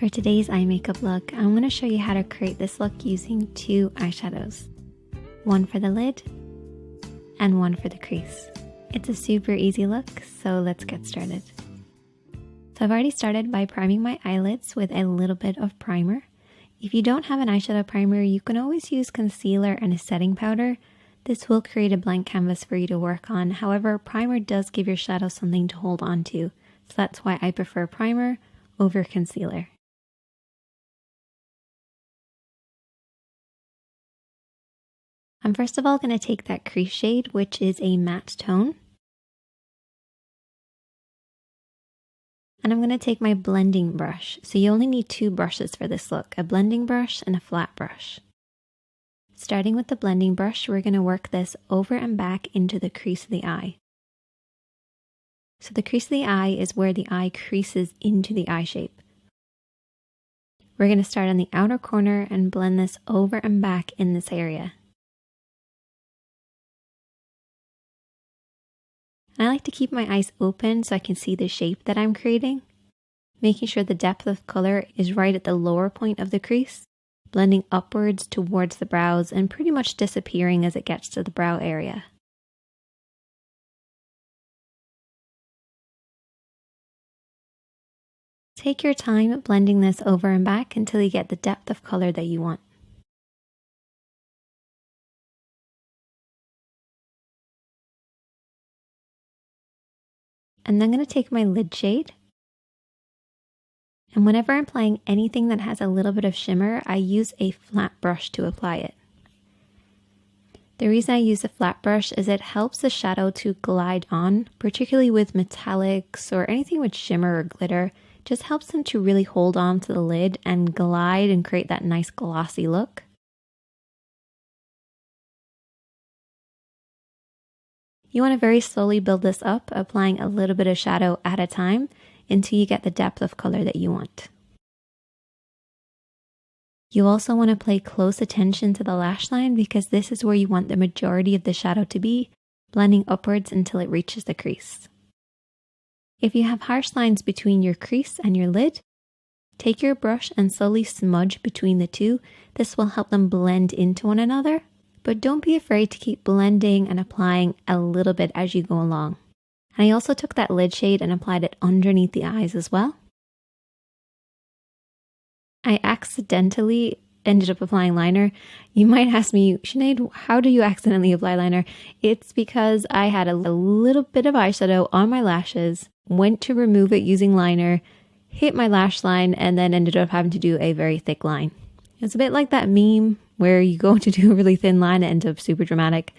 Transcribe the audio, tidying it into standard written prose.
For today's eye makeup look, I'm going to show you how to create this look using two eyeshadows. One for the lid and one for the crease. It's a super easy look, so let's get started. So I've already started by priming my eyelids with a little bit of primer. If you don't have an eyeshadow primer, you can always use concealer and a setting powder. This will create a blank canvas for you to work on. However, primer does give your shadow something to hold on to, so that's why I prefer primer over concealer. I'm first of all going to take that crease shade, which is a matte tone. And I'm going to take my blending brush. So you only need two brushes for this look, a blending brush and a flat brush. Starting with the blending brush, we're going to work this over and back into the crease of the eye. So the crease of the eye is where the eye creases into the eye shape. We're going to start on the outer corner and blend this over and back in this area. I like to keep my eyes open so I can see the shape that I'm creating, making sure the depth of color is right at the lower point of the crease, blending upwards towards the brows and pretty much disappearing as it gets to the brow area. Take your time blending this over and back until you get the depth of color that you want. And then I'm going to take my lid shade. And whenever I'm applying anything that has a little bit of shimmer, I use a flat brush to apply it. The reason I use a flat brush is it helps the shadow to glide on, particularly with metallics or anything with shimmer or glitter. It just helps them to really hold on to the lid and glide and create that nice glossy look. You want to very slowly build this up, applying a little bit of shadow at a time until you get the depth of color that you want. You also want to pay close attention to the lash line because this is where you want the majority of the shadow to be, blending upwards until it reaches the crease. If you have harsh lines between your crease and your lid, take your brush and slowly smudge between the two. This will help them blend into one another. But don't be afraid to keep blending and applying a little bit as you go along. And I also took that lid shade and applied it underneath the eyes as well. I accidentally ended up applying liner. You might ask me, Sinead, how do you accidentally apply liner? It's because I had a little bit of eyeshadow on my lashes, went to remove it using liner, hit my lash line, and then ended up having to do a very thick line. It's a bit like that meme where you go to do a really thin line and it ends up super dramatic.